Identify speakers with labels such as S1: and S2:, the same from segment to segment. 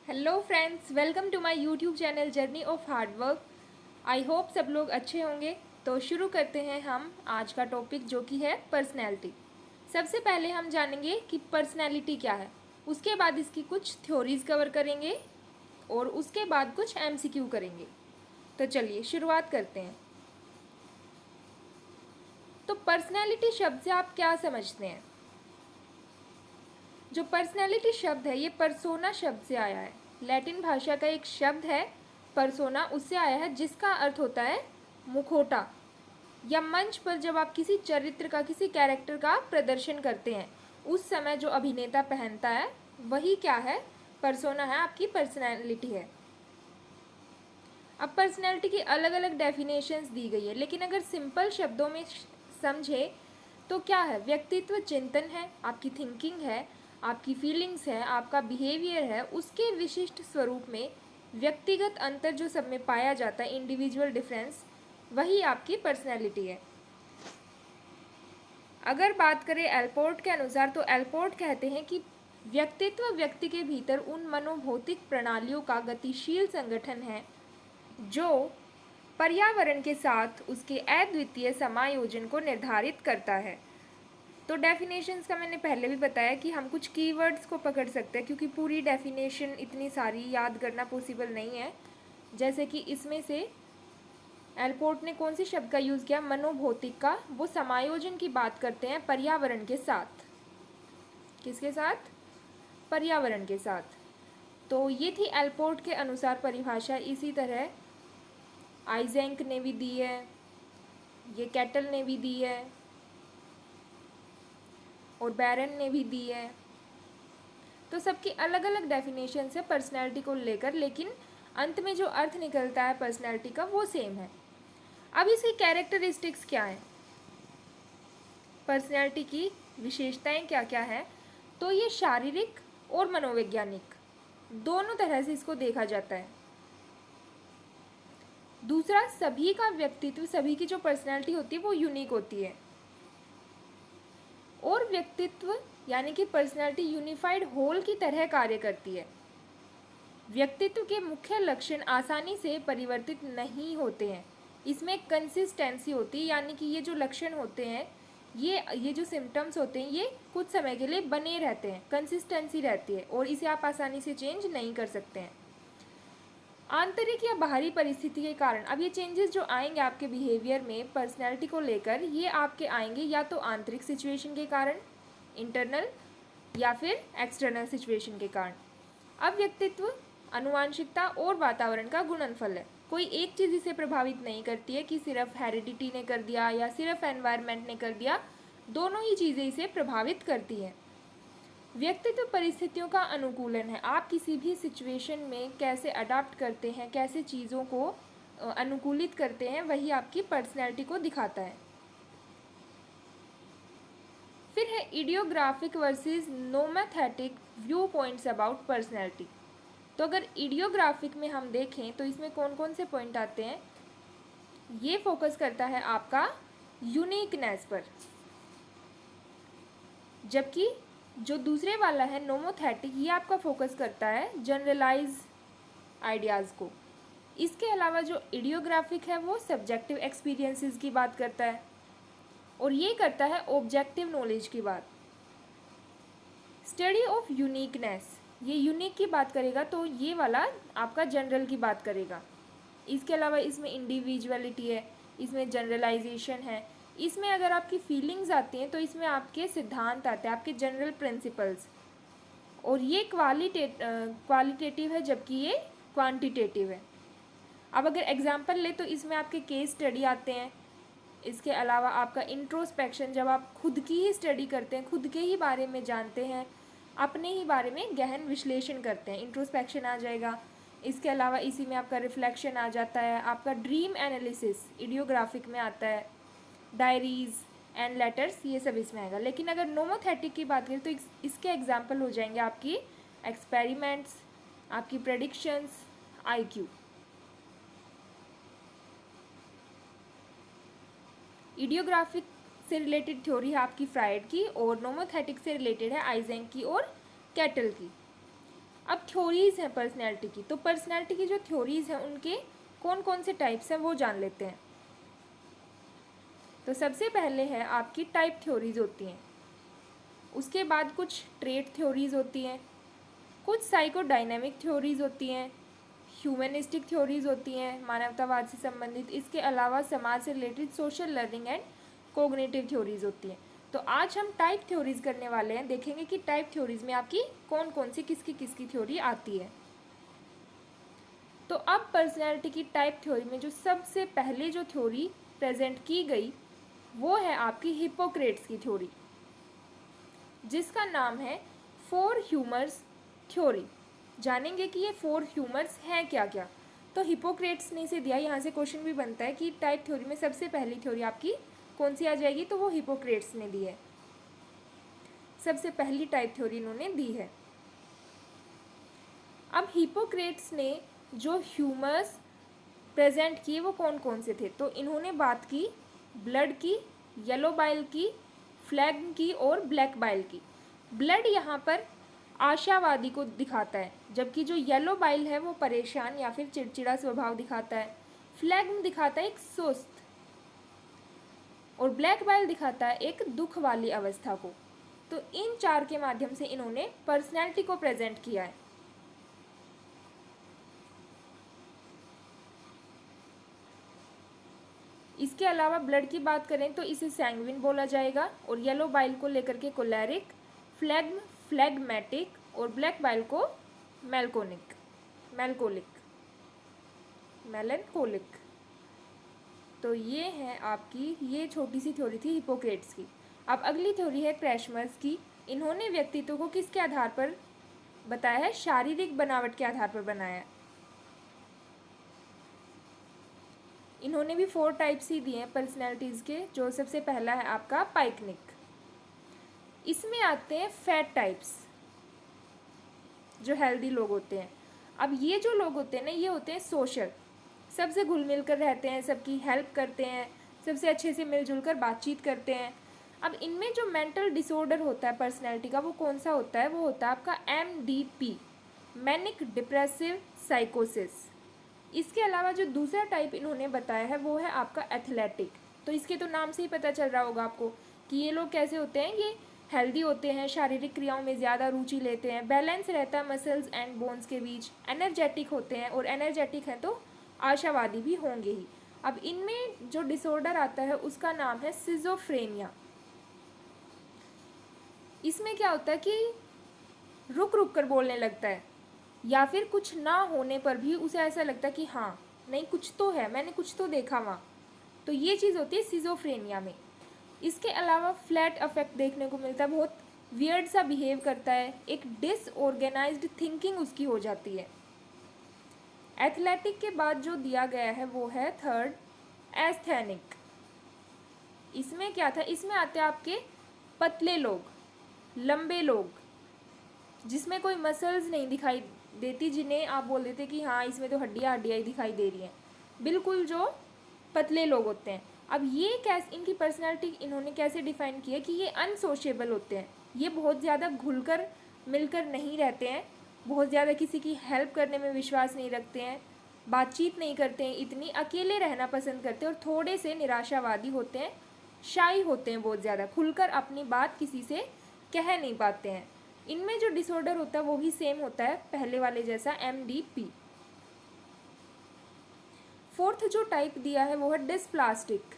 S1: Hello friends, welcome to my YouTube channel journey of hard work. I hope सब लोग अच्छे होंगे। तो शुरू करते हैं हम आज का टॉपिक जो कि है पर्सनैलिटी। सबसे पहले हम जानेंगे कि पर्सनैलिटी क्या है, उसके बाद इसकी कुछ थ्योरीज कवर करेंगे और उसके बाद कुछ एमसीक्यू करेंगे। तो चलिए शुरुआत करते हैं। तो पर्सनैलिटी शब्द से आप क्या समझते हैं? जो पर्सनैलिटी शब्द है ये परसोना शब्द से आया है। लैटिन भाषा का एक शब्द है परसोना, उससे आया है, जिसका अर्थ होता है मुखौटा। या मंच पर जब आप किसी चरित्र का, किसी कैरेक्टर का प्रदर्शन करते हैं, उस समय जो अभिनेता पहनता है वही क्या है? परसोना है, आपकी पर्सनैलिटी है। अब पर्सनैलिटी की अलग अलग डेफिनेशंस दी गई है, लेकिन अगर सिंपल शब्दों में समझे तो क्या है? व्यक्तित्व चिंतन है, आपकी थिंकिंग है, आपकी फीलिंग्स है, आपका बिहेवियर है, उसके विशिष्ट स्वरूप में व्यक्तिगत अंतर जो सब में पाया जाता है, इंडिविजुअल डिफरेंस, वही आपकी पर्सनैलिटी है। अगर बात करें एल्पोर्ट के अनुसार, तो एल्पोर्ट कहते हैं कि व्यक्तित्व व्यक्ति के भीतर उन मनोभौतिक प्रणालियों का गतिशील संगठन है जो पर्यावरण के साथ उसके अद्वितीय समायोजन को निर्धारित करता है। तो डेफिनेशंस का मैंने पहले भी बताया कि हम कुछ कीवर्ड्स को पकड़ सकते हैं, क्योंकि पूरी डेफिनेशन इतनी सारी याद करना पॉसिबल नहीं है। जैसे कि इसमें से एल्पोर्ट ने कौन सी शब्द का यूज़ किया? मनोभौतिक का। वो समायोजन की बात करते हैं पर्यावरण के साथ। किसके साथ? पर्यावरण के साथ। तो ये थी एल्पोर्ट के अनुसार परिभाषा। इसी तरह आइजेंक ने भी दी है, ये कैटल ने भी दी है और बैरन ने भी दी है। तो सबकी अलग अलग डेफिनेशन है पर्सनैलिटी को लेकर, लेकिन अंत में जो अर्थ निकलता है पर्सनैलिटी का वो सेम है। अब इसकी कैरेक्टरिस्टिक्स क्या है, पर्सनैलिटी की विशेषताएं क्या क्या है? तो ये शारीरिक और मनोवैज्ञानिक दोनों तरह से इसको देखा जाता है। दूसरा, सभी का व्यक्तित्व, सभी की जो पर्सनैलिटी होती है वो यूनिक होती है। और व्यक्तित्व यानी कि पर्सनैलिटी यूनिफाइड होल की तरह कार्य करती है। व्यक्तित्व के मुख्य लक्षण आसानी से परिवर्तित नहीं होते हैं, इसमें कंसिस्टेंसी होती है, यानी कि ये जो लक्षण होते हैं, ये जो सिम्टम्स होते हैं, ये कुछ समय के लिए बने रहते हैं, कंसिस्टेंसी रहती है और इसे आप आसानी से चेंज नहीं कर सकते हैं। आंतरिक या बाहरी परिस्थिति के कारण, अब ये चेंजेस जो आएंगे आपके बिहेवियर में पर्सनैलिटी को लेकर, ये आपके आएंगे या तो आंतरिक सिचुएशन के कारण, इंटरनल, या फिर एक्सटर्नल सिचुएशन के कारण। अब व्यक्तित्व आनुवंशिकता और वातावरण का गुणनफल है। कोई एक चीज़ इसे प्रभावित नहीं करती है कि सिर्फ हेरिडिटी ने कर दिया या सिर्फ एनवायरनमेंट ने कर दिया, दोनों ही चीज़ें इसे प्रभावित करती हैं। व्यक्तित्व परिस्थितियों का अनुकूलन है, आप किसी भी सिचुएशन में कैसे अडाप्ट करते हैं, कैसे चीज़ों को अनुकूलित करते हैं, वही आपकी पर्सनैलिटी को दिखाता है। फिर है idiographic versus nomothetic view points about personality. तो अगर इडियोग्राफिक में हम देखें तो इसमें कौन कौन से पॉइंट आते हैं? ये फोकस करता है आपका यूनिकनेस पर, जबकि जो दूसरे वाला है नोमोथेटिक, ये आपका फोकस करता है जनरलाइज आइडियाज़ को। इसके अलावा जो इडियोग्राफिक है वो सब्जेक्टिव एक्सपीरियंसेस की बात करता है और ये करता है ऑब्जेक्टिव नॉलेज की बात। स्टडी ऑफ यूनिकनेस, ये यूनिक की बात करेगा, तो ये वाला आपका जनरल की बात करेगा। इसके अलावा इसमें इंडिविजुअलिटी है, इसमें जनरलाइजेशन है, इसमें अगर आपकी फीलिंग्स आती हैं तो इसमें आपके सिद्धांत आते हैं, आपके जनरल प्रिंसिपल्स। और ये क्वालिटेटिव है, जबकि ये क्वांटिटेटिव है। अब अगर एग्जांपल ले तो इसमें आपके केस स्टडी आते हैं। इसके अलावा आपका इंट्रोस्पेक्शन, जब आप खुद की ही स्टडी करते हैं, खुद के ही बारे में जानते हैं, अपने ही बारे में गहन विश्लेषण करते हैं, इंट्रोस्पेक्शन आ जाएगा। इसके अलावा इसी में आपका रिफ्लेक्शन आ जाता है, आपका ड्रीम एनालिसिस इडियोग्राफिक में आता है, डायरीज एंड लेटर्स, ये सब इसमें आएगा। लेकिन अगर नोमोथेटिक की बात करें तो इसके एग्जाम्पल हो जाएंगे आपकी एक्सपेरिमेंट्स, आपकी प्रेडिक्शंस, आईक्यू। इडियोग्राफिक से रिलेटेड थ्योरी है आपकी फ्राइड की और नोमोथेटिक से रिलेटेड है आइजेंक की और कैटल की। अब थ्योरीज हैं पर्सनैलिटी की, तो पर्सनैलिटी की जो थ्योरीज हैं उनके कौन कौन से टाइप्स हैं वो जान लेते हैं। तो सबसे पहले है आपकी टाइप थ्योरीज होती हैं, उसके बाद कुछ ट्रेट थ्योरीज होती हैं, कुछ साइकोडायनेमिक थ्योरीज होती हैं, ह्यूमनिस्टिक थ्योरीज होती हैं मानवतावाद से संबंधित, इसके अलावा समाज से related social learning and cognitive theories होती हैं। तो आज हम टाइप थ्योरीज करने वाले हैं, देखेंगे कि टाइप थ्योरीज में आपकी कौन कौन सी किसकी थ्योरी आती है। तो अब पर्सनैलिटी की टाइप थ्योरी में जो सबसे पहले जो थ्योरी प्रेजेंट की गई वो है आपकी हिप्पोक्रेट्स की थ्योरी, जिसका नाम है 4 ह्यूमर्स थ्योरी। जानेंगे कि ये 4 ह्यूमर्स हैं क्या क्या। तो हिप्पोक्रेट्स ने इसे दिया, यहाँ से क्वेश्चन भी बनता है कि टाइप थ्योरी में सबसे पहली थ्योरी आपकी कौन सी आ जाएगी, तो वो हिप्पोक्रेट्स ने दी है, सबसे पहली टाइप थ्योरी इन्होंने दी है। अब हिप्पोक्रेट्स ने जो ह्यूमर्स प्रेजेंट किए वो कौन कौन से थे, तो इन्होंने बात की ब्लड की, येलो बाइल की, फ्लैग्म की और ब्लैक बाइल की। ब्लड यहाँ पर आशावादी को दिखाता है, जबकि जो येलो बाइल है वो परेशान या फिर चिड़चिड़ा स्वभाव दिखाता है। फ्लैग्म दिखाता है एक सुस्त, और ब्लैक बाइल दिखाता है एक दुख वाली अवस्था को। तो इन 4 के माध्यम से इन्होंने पर्सनैलिटी को प्रेजेंट किया है। इसके अलावा ब्लड की बात करें तो इसे सैंग्विन बोला जाएगा, और येलो बाइल को लेकर के कोलेरिक, फ्लैग्म फ्लैगमेटिक, और ब्लैक बाइल को मेलनकोलिक। तो ये है आपकी, ये छोटी सी थ्योरी थी हिप्पोक्रेट्स की। अब अगली थ्योरी है क्रैशमर्स की। इन्होंने व्यक्तित्व को किसके आधार पर बताया है, शारीरिक बनावट के आधार पर बनाया है। इन्होंने भी 4 टाइप्स ही दिए हैं पर्सनैलिटीज़ के, जो सबसे पहला है आपका पाइकनिक। इसमें आते हैं फैट टाइप्स, जो हेल्दी लोग होते हैं। अब ये जो लोग होते हैं ना, ये होते हैं सोशल, सबसे घुल मिल कर रहते हैं, सबकी हेल्प करते हैं, सबसे अच्छे से मिलजुल कर बातचीत करते हैं। अब इनमें जो मेंटल डिसऑर्डर होता है पर्सनैलिटी का, वो कौन सा होता है, वो होता है आपका MDP, मैनिक डिप्रेसिव साइकोसिस। इसके अलावा जो दूसरा टाइप इन्होंने बताया है वो है आपका एथलेटिक। तो इसके तो नाम से ही पता चल रहा होगा आपको कि ये लोग कैसे होते हैं, ये हेल्दी होते हैं, शारीरिक क्रियाओं में ज़्यादा रुचि लेते हैं, बैलेंस रहता है मसल्स एंड बोन्स के बीच, एनर्जेटिक होते हैं, और एनर्जेटिक हैं तो आशावादी भी होंगे ही। अब इनमें जो डिसऑर्डर आता है उसका नाम है सिजोफ्रेनिया। इसमें क्या होता है कि रुक रुक कर बोलने लगता है, या फिर कुछ ना होने पर भी उसे ऐसा लगता है कि हाँ नहीं कुछ तो है, मैंने कुछ तो देखा वहाँ। तो ये चीज़ होती है सिजोफ्रेनिया में। इसके अलावा फ्लैट अफेक्ट देखने को मिलता है, बहुत वियर्ड सा बिहेव करता है, एक डिसऑर्गेनाइज्ड थिंकिंग उसकी हो जाती है। एथलेटिक के बाद जो दिया गया है वो है थर्ड एस्थेनिक। इसमें क्या था, इसमें आते हैं आपके पतले लोग, लंबे लोग, जिसमें कोई मसल्स नहीं दिखाई देती, जिन्हें आप बोल देते कि हाँ इसमें तो हड्डियाँ ही दिखाई दे रही हैं, बिल्कुल जो पतले लोग होते हैं। अब ये कैसे, इनकी पर्सनैलिटी इन्होंने कैसे डिफाइन की है कि ये अनसोशेबल होते हैं, ये बहुत ज़्यादा घुलकर मिलकर नहीं रहते हैं, बहुत ज़्यादा किसी की हेल्प करने में विश्वास नहीं रखते हैं, बातचीत नहीं करते हैं, इतनी अकेले रहना पसंद करते हैं, और थोड़े से निराशावादी होते हैं, शाई होते हैं, बहुत ज़्यादा खुलकर अपनी बात किसी से कह नहीं पाते हैं। इनमें जो डिसऑर्डर होता है वो भी सेम होता है पहले वाले जैसा, MDP। फोर्थ जो टाइप दिया है वो है डिस्प्लास्टिक।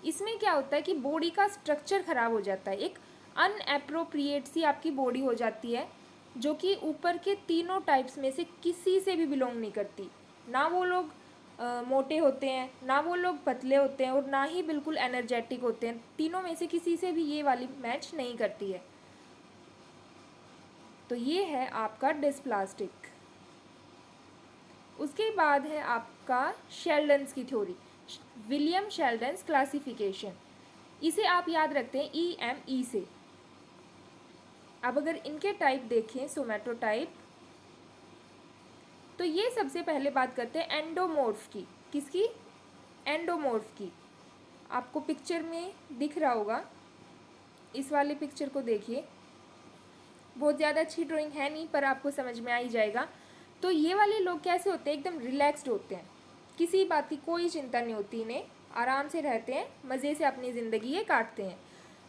S1: इसमें क्या होता है कि बॉडी का स्ट्रक्चर खराब हो जाता है, एक अनएप्रोप्रिएट सी आपकी बॉडी हो जाती है, जो कि ऊपर के तीनों टाइप्स में से किसी से भी बिलोंग नहीं करती। ना वो लोग मोटे होते हैं, ना वो लोग पतले होते हैं, और ना ही बिल्कुल एनर्जेटिक होते हैं, तीनों में से किसी से भी ये वाली मैच नहीं करती है। तो ये है आपका डिस्प्लास्टिक। उसके बाद है आपका शेल्डन्स की थ्योरी, विलियम शेल्डन्स क्लासिफिकेशन। इसे आप याद रखते हैं EME से। अब अगर इनके टाइप देखें, सोमैटोटाइप, तो ये सबसे पहले बात करते हैं एंडोमॉर्फ की। किसकी? एंडोमॉर्फ की। आपको पिक्चर में दिख रहा होगा, इस वाले पिक्चर को देखिए, बहुत ज़्यादा अच्छी ड्राइंग है नहीं, पर आपको समझ में आ ही जाएगा। तो ये वाले लोग कैसे होते हैं, एकदम रिलैक्स्ड होते हैं, किसी बात की कोई चिंता नहीं होती इन्हें, आराम से रहते हैं, मज़े से अपनी ज़िंदगी ये काटते हैं।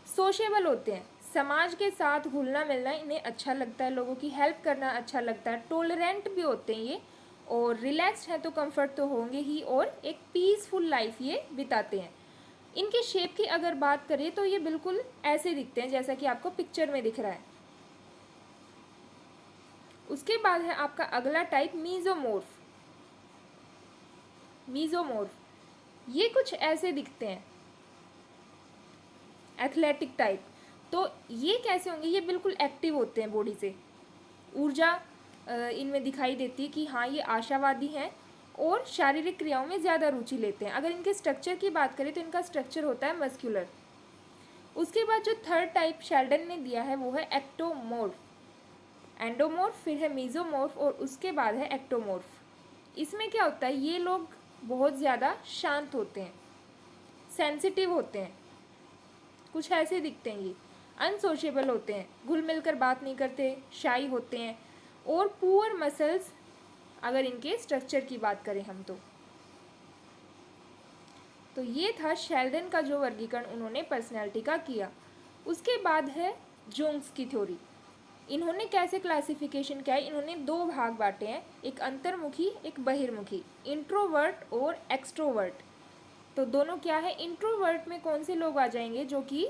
S1: सोशेबल होते हैं, समाज के साथ घुलना मिलना इन्हें अच्छा लगता है, लोगों की हेल्प करना अच्छा लगता है। टॉलरेंट भी होते हैं ये, और रिलैक्स्ड हैं तो कंफर्ट तो होंगे ही, और एक पीसफुल लाइफ ये बिताते हैं। इनके शेप की अगर बात करें तो ये बिल्कुल ऐसे दिखते हैं जैसा कि आपको पिक्चर में दिख रहा है। उसके बाद है आपका अगला टाइप मीजोमॉर्फ। मीजोमॉर्फ ये कुछ ऐसे दिखते हैं, एथलेटिक टाइप। तो ये कैसे होंगे, ये बिल्कुल एक्टिव होते हैं बॉडी से, ऊर्जा इनमें दिखाई देती है कि हाँ ये आशावादी हैं, और शारीरिक क्रियाओं में ज़्यादा रुचि लेते हैं। अगर इनके स्ट्रक्चर की बात करें तो इनका स्ट्रक्चर होता है मस्कुलर। उसके बाद जो थर्ड टाइप शेल्डन ने दिया है वो है एक्टोमॉर्फ। एंडोमॉर्फ, फिर है मीजोमॉर्फ, और उसके बाद है एक्टोमॉर्फ। इसमें क्या होता है, ये लोग बहुत ज़्यादा शांत होते हैं, सेंसिटिव होते हैं, कुछ ऐसे दिखते हैं ये। अनसोशेबल होते हैं, घुल मिलकर बात नहीं करते, शाई होते हैं, और पुअर मसल्स अगर इनके स्ट्रक्चर की बात करें हम तो ये था शेल्डन का जो वर्गीकरण उन्होंने पर्सनैलिटी का किया। उसके बाद है जोंग्स की थ्योरी। इन्होंने कैसे क्लासिफिकेशन किया है, इन्होंने दो भाग बांटे हैं, एक अंतर्मुखी एक बहिर्मुखी, इंट्रोवर्ट और एक्सट्रोवर्ट। तो दोनों क्या है, इंट्रोवर्ट में कौन से लोग आ जाएंगे, जो कि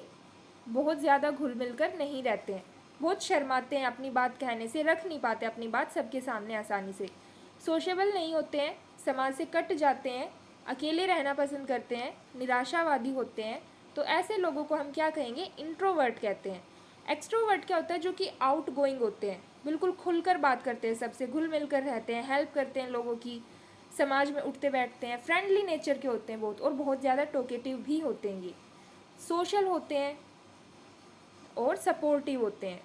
S1: बहुत ज़्यादा घुल मिलकर नहीं रहते हैं, बहुत शर्माते हैं, अपनी बात कहने से रख नहीं पाते अपनी बात सबके सामने आसानी से, सोशेबल नहीं होते हैं, समाज से कट जाते हैं, अकेले रहना पसंद करते हैं, निराशावादी होते हैं। तो ऐसे लोगों को हम क्या कहेंगे, इंट्रोवर्ट कहते हैं। एक्सट्रोवर्ट क्या होता है, जो कि आउट गोइंग होते हैं, बिल्कुल खुलकर बात करते हैं, सबसे घुल मिलकर रहते हैं, हेल्प करते हैं लोगों की, समाज में उठते बैठते हैं, फ्रेंडली नेचर के होते हैं बहुत, और बहुत ज़्यादा टॉकेटिव भी होते हैं ये, सोशल होते हैं और सपोर्टिव होते हैं।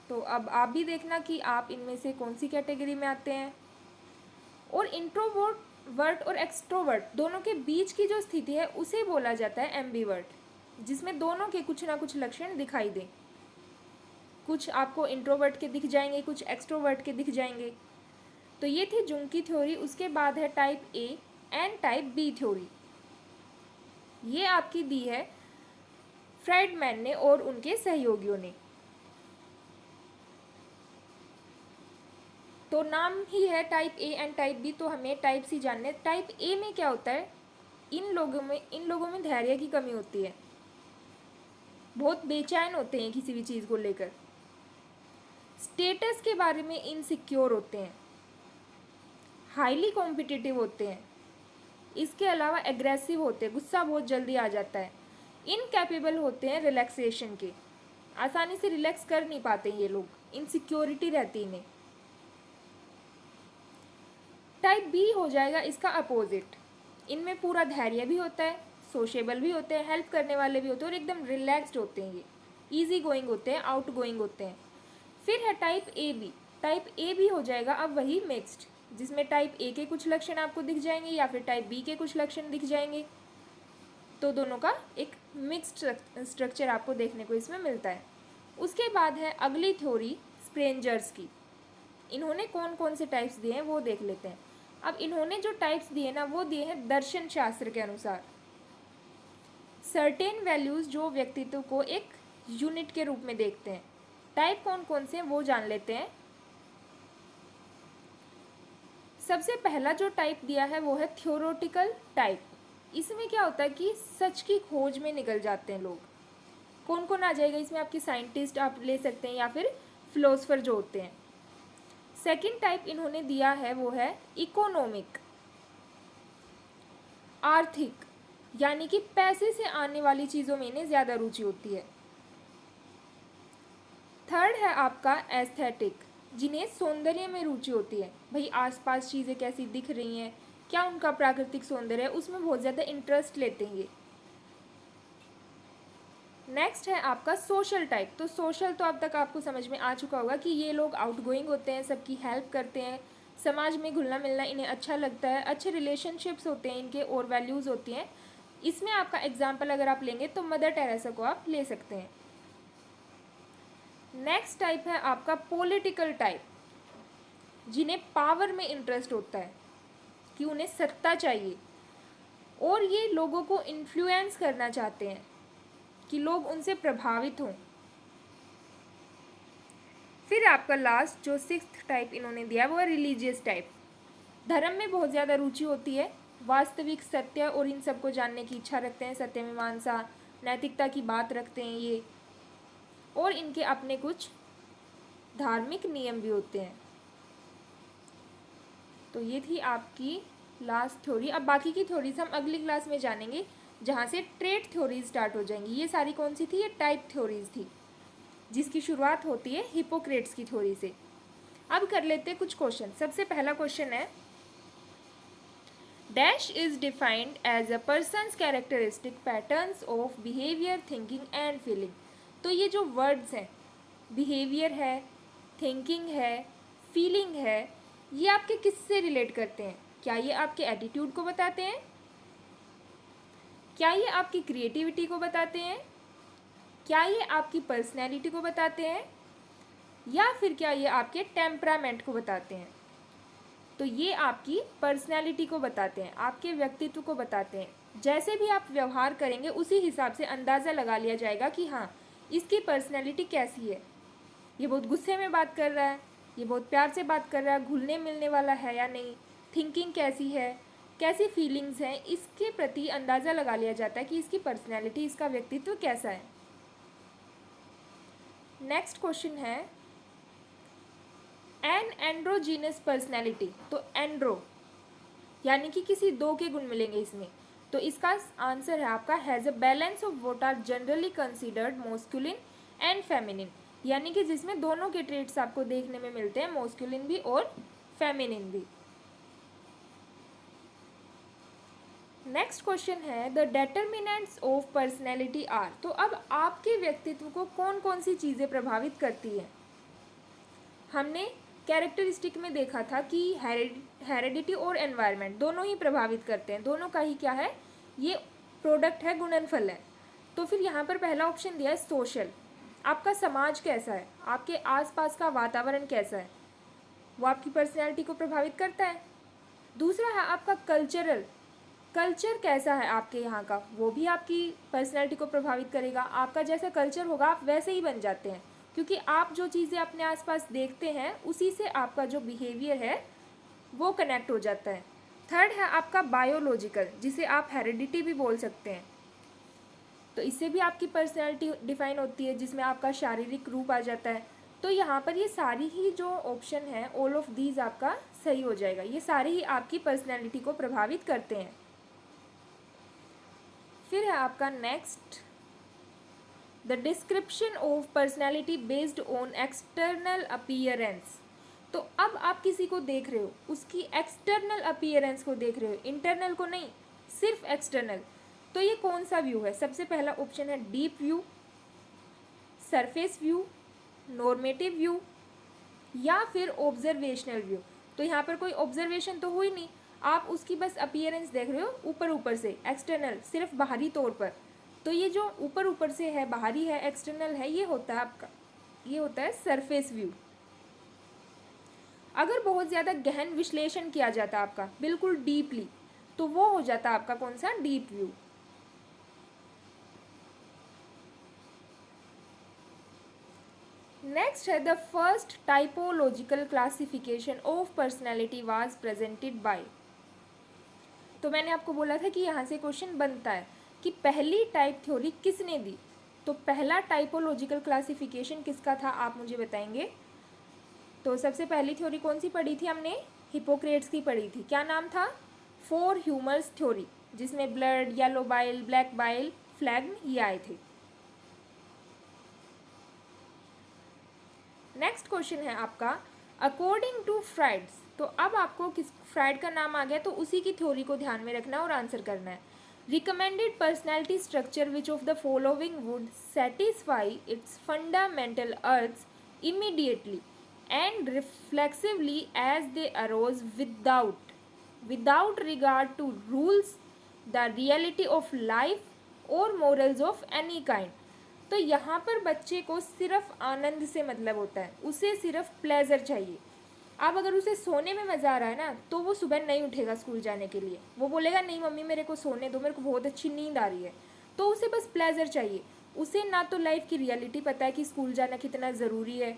S1: तो अब आप भी देखना कि आप इनमें से कौन सी कैटेगरी में आते हैं। और इंट्रोवर्ट और एक्सट्रोवर्ट दोनों के बीच की जो स्थिति है उसे बोला जाता है एम्बीवर्ट, जिसमें दोनों के कुछ ना कुछ लक्षण दिखाई दें, कुछ आपको इंट्रोवर्ट के दिख जाएंगे, कुछ एक्सट्रोवर्ट के दिख जाएंगे। तो ये थी जुंग की थ्योरी। उसके बाद है type A and type B theory. ये आपकी दी है फ्राइडमैन ने और उनके सहयोगियों ने। तो नाम ही है type A and type B, तो हमें टाइप सी जानने। टाइप ए में क्या होता है, इन लोगों में धैर्य की कमी होती है, बहुत बेचैन होते हैं किसी भी चीज़ को लेकर, स्टेटस के बारे में इनसिक्योर होते हैं, हाईली कॉम्पिटिटिव होते हैं, इसके अलावा एग्रेसिव होते हैं, गुस्सा बहुत जल्दी आ जाता है, इनकैपेबल होते हैं रिलैक्सेशन के, आसानी से रिलैक्स कर नहीं पाते ये लोग, इनसिक्योरिटी रहती इन्हें। टाइप बी हो जाएगा इसका अपोजिट, इनमें पूरा धैर्य भी होता है, सोशेबल भी होते हैं, हेल्प करने वाले भी होते हैं, और एकदम रिलैक्स्ड होते हैं, ये ईजी गोइंग होते हैं, आउट गोइंग होते हैं। फिर है type A B. Type A B हो जाएगा अब वही मिक्स्ड, जिसमें टाइप ए के कुछ लक्षण आपको दिख जाएंगे या फिर टाइप बी के कुछ लक्षण दिख जाएंगे, तो दोनों का एक मिक्स्ड स्ट्रक्चर आपको देखने को इसमें मिलता है। उसके बाद है अगली थ्योरी स्प्रेंजर्स की। इन्होंने कौन कौन से टाइप्स दिए हैं वो देख लेते हैं। अब इन्होंने जो टाइप्स दिए ना वो दिए हैं दर्शन शास्त्र के अनुसार, सर्टेन वैल्यूज़ जो व्यक्तित्व को एक यूनिट के रूप में देखते हैं। टाइप कौन कौन से हैं वो जान लेते हैं। सबसे पहला जो टाइप दिया है वो है थ्योरेटिकल टाइप। इसमें क्या होता है कि सच की खोज में निकल जाते हैं लोग। कौन कौन आ जाएगा इसमें, आपके साइंटिस्ट आप ले सकते हैं या फिर फिलोसफर जो होते हैं। सेकंड टाइप इन्होंने दिया है वो है इकोनॉमिक, आर्थिक, यानी कि पैसे से आने वाली चीज़ों में इन्हें ज़्यादा रुचि होती है। थर्ड है आपका एस्थेटिक, जिन्हें सौंदर्य में रुचि होती है, भाई आसपास चीज़ें कैसी दिख रही हैं, क्या उनका प्राकृतिक सौंदर्य है, उसमें बहुत ज़्यादा इंटरेस्ट लेते हैं ये। नेक्स्ट है आपका सोशल टाइप। तो सोशल तो अब तक आपको समझ में आ चुका होगा कि ये लोग आउटगोइंग होते हैं, सबकी हेल्प करते हैं, समाज में घुलना मिलना इन्हें अच्छा लगता है, अच्छे रिलेशनशिप्स होते हैं इनके और वैल्यूज़ होती हैं। इसमें आपका एग्जाम्पल अगर आप लेंगे तो मदर टेरेसा को आप ले सकते हैं। नेक्स्ट टाइप है आपका पॉलिटिकल टाइप, जिन्हें पावर में इंटरेस्ट होता है, कि उन्हें सत्ता चाहिए और ये लोगों को इन्फ्लुएंस करना चाहते हैं, कि लोग उनसे प्रभावित हों। फिर आपका लास्ट जो सिक्स्थ टाइप इन्होंने दिया वो है रिलीजियस टाइप। धर्म में बहुत ज़्यादा रुचि होती है, वास्तविक सत्य और इन सबको जानने की इच्छा रखते हैं, सत्य मीमांसा नैतिकता की बात रखते हैं ये, और इनके अपने कुछ धार्मिक नियम भी होते हैं। तो ये थी आपकी लास्ट थ्योरी। अब बाकी की थ्योरीज हम अगली क्लास में जानेंगे, जहाँ से ट्रेट थ्योरी स्टार्ट हो जाएंगी। ये सारी कौन सी थी? ये टाइप थ्योरीज थी, जिसकी शुरुआत होती है हिपोक्रेट्स की थ्योरी से। अब कर लेते हैं कुछ क्वेश्चन। सबसे पहला क्वेश्चन है, dash is defined as a person's characteristic patterns of behaviour, thinking and feeling. तो ये जो वर्ड्स हैं, बिहेवियर है, थिंकिंग है, फीलिंग है, ये आपके किससे रिलेट करते हैं? क्या ये आपके एटीट्यूड को बताते हैं? क्या ये आपकी क्रिएटिविटी को बताते हैं? क्या ये आपकी पर्सनैलिटी को बताते हैं? या फिर क्या ये आपके टेम्परामेंट को बताते हैं? तो ये आपकी पर्सनैलिटी को बताते हैं, आपके व्यक्तित्व को बताते हैं। जैसे भी आप व्यवहार करेंगे उसी हिसाब से अंदाज़ा लगा लिया जाएगा कि हाँ, इसकी पर्सनैलिटी कैसी है। ये बहुत गुस्से में बात कर रहा है, ये बहुत प्यार से बात कर रहा है, घुलने मिलने वाला है या नहीं, थिंकिंग कैसी है, कैसी फीलिंग्स हैं, इसके प्रति अंदाज़ा लगा लिया जाता है कि इसकी पर्सनैलिटी, इसका व्यक्तित्व कैसा है। नेक्स्ट क्वेश्चन है, एन एंड्रोजीनस पर्सनैलिटी। तो एंड्रो यानी कि किसी दो के गुण मिलेंगे इसमें। तो इसका आंसर है आपका has a balance of what are generally considered masculine and feminine, यानी कि जिसमें दोनों के ट्रेट्स आपको देखने में मिलते हैं, मॉस्कुलिन भी और फेमिनिन भी। नेक्स्ट क्वेश्चन है, द डेटर्मिनेंट्स ऑफ पर्सनैलिटी आर। तो अब आपके व्यक्तित्व को कौन कौन सी चीज़ें प्रभावित करती हैं? हमने कैरेक्टरिस्टिक में देखा था कि हेरेडिटी और एनवायरनमेंट दोनों ही प्रभावित करते हैं, दोनों का ही क्या है, ये प्रोडक्ट है, गुणनफल है। तो फिर यहाँ पर पहला ऑप्शन दिया है सोशल। आपका समाज कैसा है, आपके आसपास का वातावरण कैसा है, वो आपकी पर्सनैलिटी को प्रभावित करता है। दूसरा है आपका कल्चरल, कल्चर कैसा है आपके यहाँ का, वो भी आपकी पर्सनैलिटी को प्रभावित करेगा। आपका जैसा कल्चर होगा आप वैसे ही बन जाते हैं, क्योंकि आप जो चीज़ें अपने आसपास देखते हैं उसी से आपका जो बिहेवियर है वो कनेक्ट हो जाता है। थर्ड है आपका बायोलॉजिकल, जिसे आप हेरिडिटी भी बोल सकते हैं। तो इससे भी आपकी पर्सनैलिटी डिफाइन होती है, जिसमें आपका शारीरिक रूप आ जाता है। तो यहाँ पर ये सारी ही जो ऑप्शन है, ऑल ऑफ दीज आपका सही हो जाएगा। ये सारे ही आपकी पर्सनैलिटी को प्रभावित करते हैं। फिर है आपका next, the description of personality based on external appearance. तो अब आप किसी को देख रहे हो, उसकी एक्सटर्नल अपीयरेंस को देख रहे हो, इंटरनल को नहीं, सिर्फ एक्सटर्नल। तो ये कौन सा व्यू है? सबसे पहला ऑप्शन है deep view, surface view, normative view या फिर ऑब्जर्वेशनल व्यू। तो यहाँ पर कोई ऑब्जर्वेशन तो हुई नहीं, आप उसकी बस अपीयरेंस देख रहे हो ऊपर ऊपर से, एक्सटर्नल, सिर्फ बाहरी तौर पर। तो ये जो ऊपर ऊपर से है, बाहरी है, एक्सटर्नल है, ये होता है आपका, ये होता है सरफेस व्यू। अगर बहुत ज़्यादा गहन विश्लेषण किया जाता है आपका, बिल्कुल डीपली, तो वो हो जाता है आपका कौन सा? Deep view. नेक्स्ट है, the first typological classification of personality was presented by. तो मैंने आपको बोला था कि यहाँ से क्वेश्चन बनता है कि पहली टाइप थ्योरी किसने दी। तो पहला टाइपोलॉजिकल क्लासिफिकेशन किसका था, आप मुझे बताएंगे। तो सबसे पहली थ्योरी कौन सी पढ़ी थी हमने? हिपोक्रेट्स की पढ़ी थी। क्या नाम था? 4 ह्यूमर्स थ्योरी, जिसमें blood, yellow bile, black bile, phlegm ये आए थे। नेक्स्ट क्वेश्चन है आपका, अकॉर्डिंग टू फ्राइड्स। तो अब आपको किस फ्राइड का नाम आ गया, तो उसी की थ्योरी को ध्यान में रखना और आंसर करना है। Recommended personality structure which of the following would satisfy its fundamental earth immediately and reflexively as they arose without regard to rules, the reality of life or morals of any kind. तो यहाँ पर बच्चे को सिर्फ आनंद से मतलब होता है, उसे सिर्फ प्लेजर चाहिए। अब अगर उसे सोने में मज़ा आ रहा है ना, तो वो सुबह नहीं उठेगा स्कूल जाने के लिए, वो बोलेगा नहीं मम्मी मेरे को सोने दो, मेरे को बहुत अच्छी नींद आ रही है। तो उसे बस प्लेजर चाहिए, उसे ना तो लाइफ की रियलिटी पता है कि स्कूल जाना कितना ज़रूरी है,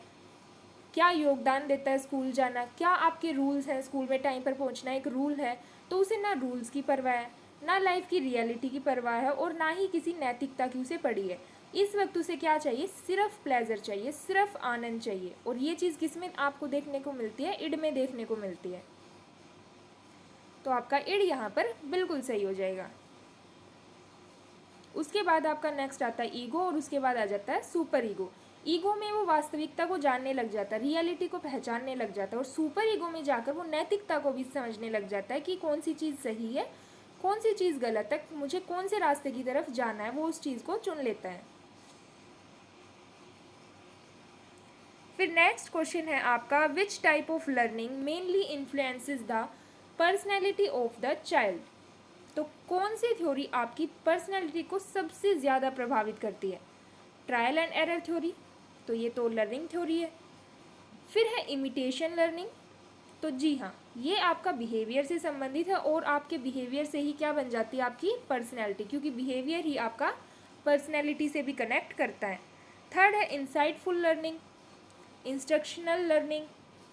S1: क्या योगदान देता है स्कूल जाना, क्या आपके रूल्स हैं, स्कूल में टाइम पर पहुंचना एक रूल है। तो उसे ना रूल्स की परवाह है, ना लाइफ की रियलिटी की परवाह है, और ना ही किसी नैतिकता की उसे पड़ी है। इस वक्त उसे क्या चाहिए, सिर्फ प्लेजर चाहिए, सिर्फ आनंद चाहिए। और ये चीज़ किस में आपको देखने को मिलती है, इड में देखने को मिलती है। तो आपका इड यहाँ पर बिल्कुल सही हो जाएगा। उसके बाद आपका नेक्स्ट आता है ईगो, और उसके बाद आ जाता है सुपर ईगो। ईगो में वो वास्तविकता को जानने लग जाता है, रियलिटी को पहचानने लग जाता है, और सुपर ईगो में जाकर वो नैतिकता को भी समझने लग जाता है कि कौन सी चीज़ सही है, कौन सी चीज़ गलत है, मुझे कौन से रास्ते की तरफ जाना है, वो उस चीज़ को चुन लेता है। फिर नेक्स्ट क्वेश्चन है आपका, which type of learning mainly influences the personality of the child. तो कौन सी थ्योरी आपकी पर्सनैलिटी को सबसे ज़्यादा प्रभावित करती है। ट्रायल एंड एरर थ्योरी, तो ये तो लर्निंग थ्योरी है। फिर है इमिटेशन लर्निंग, तो जी हाँ, ये आपका बिहेवियर से संबंधित है, और आपके बिहेवियर से ही क्या बन जाती है, आपकी पर्सनैलिटी, क्योंकि बिहेवियर ही आपका पर्सनैलिटी से भी कनेक्ट करता है। थर्ड है इंसाइटफुल लर्निंग, इंस्ट्रक्शनल लर्निंग,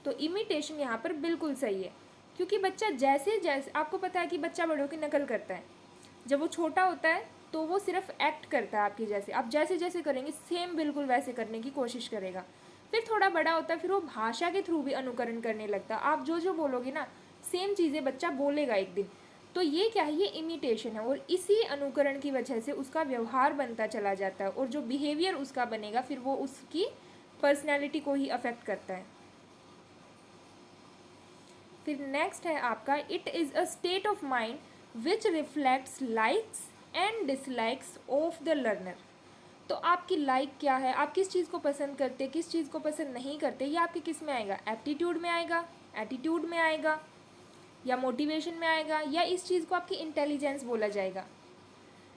S1: तो इमिटेशन यहाँ पर बिल्कुल सही है, क्योंकि बच्चा जैसे जैसे, आपको पता है कि बच्चा बड़ों की नकल करता है। जब वो छोटा होता है तो वो सिर्फ एक्ट करता है आपके जैसे, आप जैसे जैसे करेंगे सेम बिल्कुल वैसे करने की कोशिश करेगा। फिर थोड़ा बड़ा होता है, फिर वो भाषा के थ्रू भी अनुकरण करने लगता है, आप जो जो बोलोगे ना सेम चीज़ें बच्चा बोलेगा एक दिन। तो ये क्या है, ये इमिटेशन है, और इसी अनुकरण की वजह से उसका व्यवहार बनता चला जाता है, और जो बिहेवियर उसका बनेगा फिर वो उसकी पर्सनैलिटी को ही अफेक्ट करता है। फिर नेक्स्ट है आपका, it is a state of mind which reflects likes and dislikes of the learner. तो आपकी लाइक क्या है, आप किस चीज़ को पसंद करते, किस चीज़ को पसंद नहीं करते, ये आपके किस में आएगा, एप्टीट्यूड में आएगा, एटीट्यूड में आएगा, या मोटिवेशन में आएगा, या इस चीज़ को आपकी इंटेलिजेंस बोला जाएगा।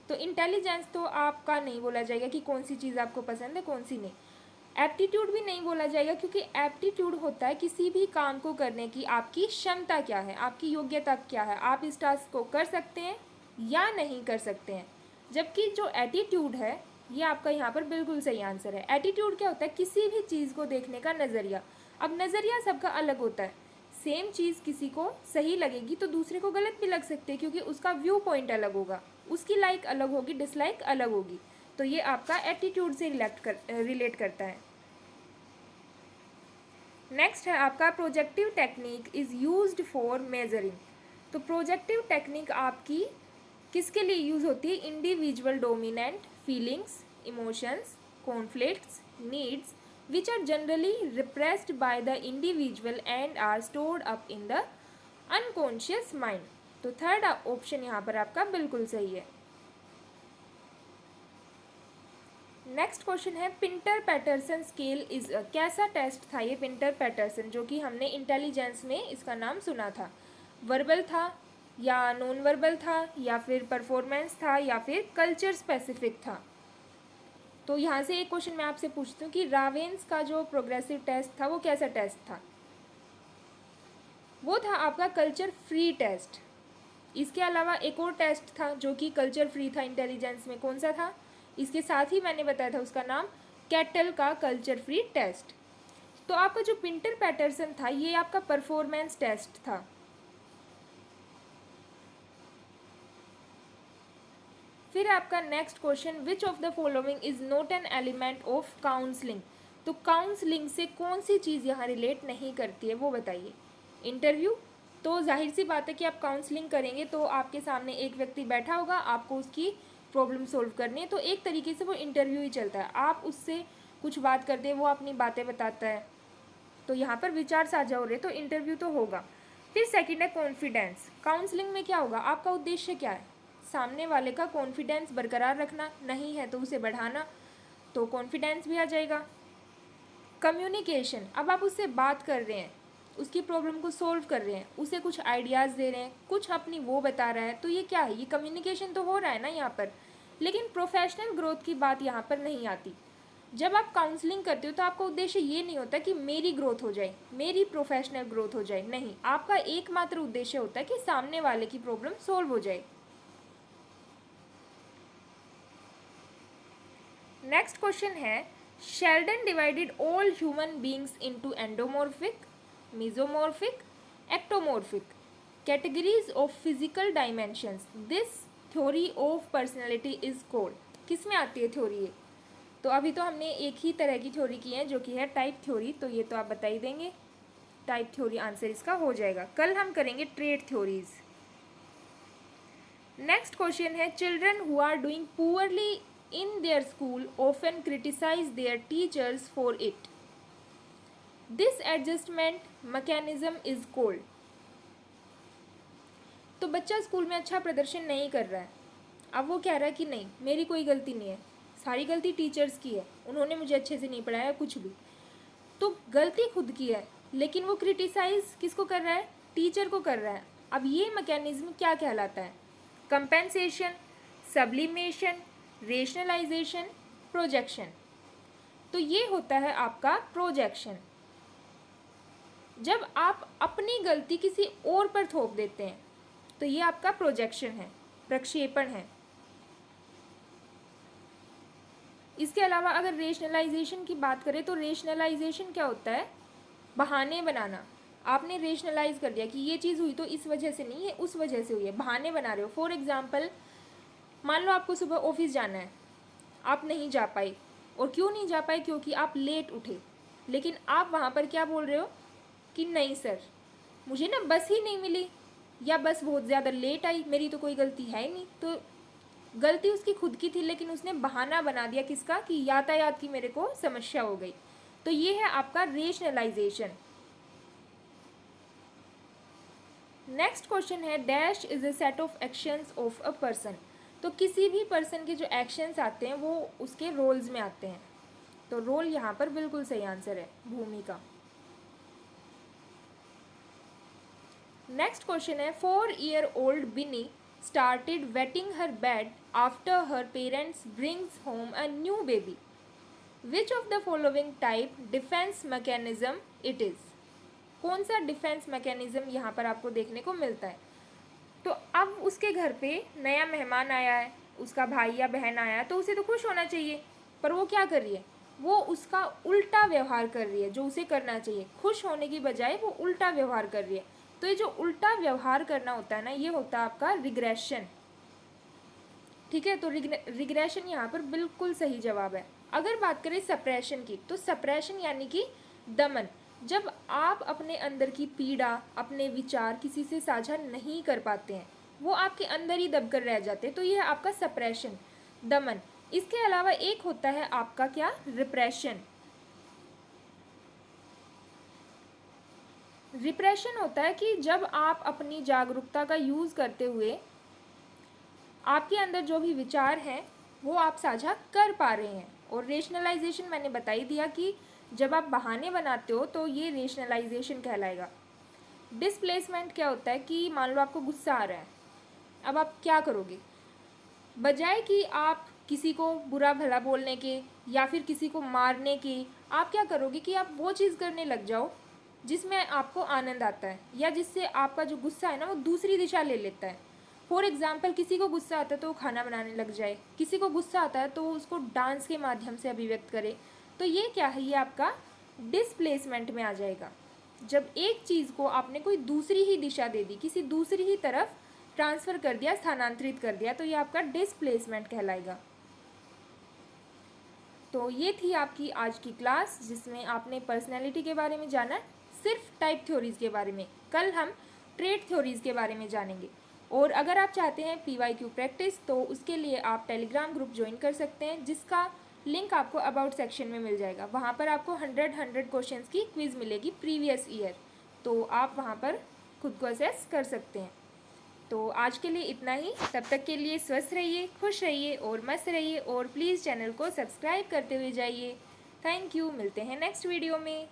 S1: तो इंटेलिजेंस तो आपका नहीं बोला जाएगा कि कौन सी चीज़ आपको पसंद है कौन सी नहीं। एप्टीट्यूड भी नहीं बोला जाएगा, क्योंकि एप्टीट्यूड होता है किसी भी काम को करने की आपकी क्षमता क्या है, आपकी योग्यता क्या है, आप इस टास्क को कर सकते हैं या नहीं कर सकते हैं। जबकि जो एटीट्यूड है ये आपका यहाँ पर बिल्कुल सही आंसर है। एटीट्यूड क्या होता है, किसी भी चीज़ को देखने का नज़रिया। अब नज़रिया सबका अलग होता है, सेम चीज़ किसी को सही लगेगी तो दूसरे को गलत भी लग सकती है, क्योंकि उसका व्यू पॉइंट अलग होगा, उसकी लाइक अलग होगी, डिसलाइक अलग होगी। तो ये आपका एटीट्यूड से रिलेट करता है। नेक्स्ट है आपका, projective technique is used for measuring. तो प्रोजेक्टिव टेक्निक आपकी किसके लिए यूज़ होती है, individual dominant feelings, emotions, conflicts, needs which are generally repressed by the individual and are stored up in the unconscious mind. तो third option यहाँ पर आपका बिल्कुल सही है। नेक्स्ट क्वेश्चन है, पिंटर पैटरसन स्केल इज, कैसा टेस्ट था ये पिंटर पैटरसन, जो कि हमने इंटेलिजेंस में इसका नाम सुना था। वर्बल था या नॉन वर्बल था, या फिर परफॉर्मेंस था, या फिर कल्चर स्पेसिफिक था। तो यहाँ से एक क्वेश्चन मैं आपसे पूछती हूँ कि रावेन्स का जो प्रोग्रेसिव टेस्ट था वो कैसा टेस्ट था। वो था आपका कल्चर फ्री टेस्ट। इसके अलावा एक और टेस्ट था जो कि कल्चर फ्री था इंटेलिजेंस में, कौन सा था, इसके साथ ही मैंने बताया था उसका नाम, कैटल का कल्चर फ्री टेस्ट। तो आपका जो पिंटर पैटरसन था ये आपका परफॉर्मेंस टेस्ट था। फिर आपका next question, which of the following is not an element of counselling. तो काउंसलिंग से कौन सी चीज़ यहाँ रिलेट नहीं करती है वो बताइए। इंटरव्यू, तो जाहिर सी बात है कि आप काउंसलिंग करेंगे तो आपके सामने एक व्यक्ति बैठा होगा, आपको उसकी प्रॉब्लम सोल्व करनी है, तो एक तरीके से वो इंटरव्यू ही चलता है, आप उससे कुछ बात करते हैं, वो अपनी बातें बताता है, तो यहाँ पर विचार साझा हो रहे तो इंटरव्यू तो होगा। फिर सेकंड है कॉन्फिडेंस। काउंसलिंग में क्या होगा, आपका उद्देश्य क्या है, सामने वाले का कॉन्फिडेंस बरकरार रखना, नहीं है तो उसे बढ़ाना, तो कॉन्फिडेंस भी आ जाएगा। कम्युनिकेशन, अब आप उससे बात कर रहे हैं, उसकी प्रॉब्लम को सोल्व कर रहे हैं, उसे कुछ आइडियाज़ दे रहे हैं, कुछ अपनी वो बता रहा है, तो ये क्या है, ये कम्युनिकेशन तो हो रहा है ना यहाँ पर। लेकिन प्रोफेशनल ग्रोथ की बात यहाँ पर नहीं आती। जब आप काउंसलिंग करते हो तो आपका उद्देश्य ये नहीं होता कि मेरी ग्रोथ हो जाए, मेरी प्रोफेशनल ग्रोथ हो जाए, नहीं, आपका एकमात्र उद्देश्य होता है कि सामने वाले की प्रॉब्लम सॉल्व हो जाए। नेक्स्ट क्वेश्चन है, Sheldon divided all human beings into endomorphic, mesomorphic, ectomorphic categories of physical dimensions. This theory of personality is called. किस में आती है थ्योरी ये? तो अभी तो हमने एक ही तरह की थ्योरी की है जो कि है टाइप थ्योरी, तो ये तो आप बता ही देंगे, टाइप थ्योरी आंसर इसका हो जाएगा। कल हम करेंगे ट्रेड थ्योरीज। नेक्स्ट क्वेश्चन है, children who are doing poorly in their school often criticise their teachers for it. This adjustment mechanism is called. तो बच्चा स्कूल में अच्छा प्रदर्शन नहीं कर रहा है, अब वो कह रहा है कि नहीं, मेरी कोई गलती नहीं है, सारी गलती टीचर्स की है, उन्होंने मुझे अच्छे से नहीं पढ़ाया कुछ भी। तो गलती खुद की है, लेकिन वो क्रिटिसाइज किसको कर रहा है? टीचर को कर रहा है। अब ये मैकेनिज्म क्या कहलाता है? Compensation, sublimation, rationalisation, projection. तो ये होता है आपका प्रोजेक्शन। जब आप अपनी गलती किसी और पर थोप देते हैं तो ये आपका प्रोजेक्शन है, प्रक्षेपण है। इसके अलावा अगर रेशनलाइजेशन की बात करें तो रेशनलाइजेशन क्या होता है? बहाने बनाना। आपने रेशनलाइज कर दिया कि ये चीज़ हुई तो इस वजह से नहीं, ये उस वजह से हुई है, बहाने बना रहे हो। फॉर एग्जाम्पल, मान लो आपको सुबह ऑफिस जाना है, आप नहीं जा पाए, और क्यों नहीं जा पाए? क्योंकि आप लेट उठे। लेकिन आप वहाँ पर क्या बोल रहे हो कि नहीं सर, मुझे ना बस ही नहीं मिली, या बस बहुत ज़्यादा लेट आई, मेरी तो कोई गलती है ही नहीं। तो गलती उसकी खुद की थी, लेकिन उसने बहाना बना दिया किसका? कि यातायात की मेरे को समस्या हो गई। तो ये है आपका रेशनलाइजेशन। नेक्स्ट क्वेश्चन है, dash is a set of actions of a person. तो किसी भी पर्सन के जो एक्शंस आते हैं वो उसके रोल्स में आते हैं। तो रोल यहाँ पर बिल्कुल सही आंसर है, भूमिका। नेक्स्ट क्वेश्चन है, 4-year-old Binny started wetting her bed after her parents brings home a new baby. Which of the following type defense mechanism it is? कौन सा डिफेंस मैकेनिज्म यहाँ पर आपको देखने को मिलता है? तो अब उसके घर पे नया मेहमान आया है, उसका भाई या बहन आया है, तो उसे तो खुश होना चाहिए, पर वो क्या कर रही है? वो उसका उल्टा व्यवहार कर रही है। जो उसे करना चाहिए, खुश होने की बजाय वो उल्टा व्यवहार कर रही है। तो ये जो उल्टा व्यवहार करना होता है ना, ये होता है आपका रिग्रेशन। ठीक है, तो रिग्रेशन यहाँ पर बिल्कुल सही जवाब है। अगर बात करें सप्रेशन की, तो सप्रेशन यानी कि दमन। जब आप अपने अंदर की पीड़ा, अपने विचार किसी से साझा नहीं कर पाते हैं, वो आपके अंदर ही दबकर रह जाते हैं, तो ये है आपका सप्रेशन, दमन। इसके अलावा एक होता है आपका क्या? रिप्रेशन। रिप्रेशन होता है कि जब आप अपनी जागरूकता का यूज़ करते हुए आपके अंदर जो भी विचार हैं वो आप साझा कर पा रहे हैं। और रेशनलाइजेशन मैंने बता ही दिया कि जब आप बहाने बनाते हो तो ये रेशनलाइजेशन कहलाएगा। डिस्प्लेसमेंट क्या होता है कि मान लो आपको गुस्सा आ रहा है, अब आप क्या करोगे? बजाय कि आप किसी को बुरा भला बोलने के या फिर किसी को मारने के, आप क्या करोगे कि आप वो चीज़ करने लग जाओ जिसमें आपको आनंद आता है, या जिससे आपका जो गुस्सा है ना वो दूसरी दिशा ले लेता है। फॉर एग्जाम्पल, किसी को गुस्सा आता है तो वो खाना बनाने लग जाए, किसी को गुस्सा आता है तो उसको डांस के माध्यम से अभिव्यक्त करे। तो ये क्या है? ये आपका डिस्प्लेसमेंट में आ जाएगा। जब एक चीज़ को आपने कोई दूसरी ही दिशा दे दी, किसी दूसरी ही तरफ ट्रांसफ़र कर दिया, स्थानांतरित कर दिया, तो ये आपका डिस्प्लेसमेंट कहलाएगा। तो ये थी आपकी आज की क्लास जिसमें आपने पर्सनैलिटी के बारे में जाना, सिर्फ टाइप थ्योरीज़ के बारे में। कल हम ट्रेड थ्योरीज़ के बारे में जानेंगे। और अगर आप चाहते हैं PYQ प्रैक्टिस, तो उसके लिए आप टेलीग्राम ग्रुप ज्वाइन कर सकते हैं, जिसका लिंक आपको अबाउट सेक्शन में मिल जाएगा। वहाँ पर आपको 100 क्वेश्चंस की क्विज़ मिलेगी प्रीवियस ईयर, तो आप वहाँ पर खुद को असेस कर सकते हैं। तो आज के लिए इतना ही। तब तक के लिए स्वस्थ रहिए, खुश रहिए और मस्त रहिए, और प्लीज़ चैनल को सब्सक्राइब करते हुए जाइए। Thank you. मिलते हैं नेक्स्ट वीडियो में।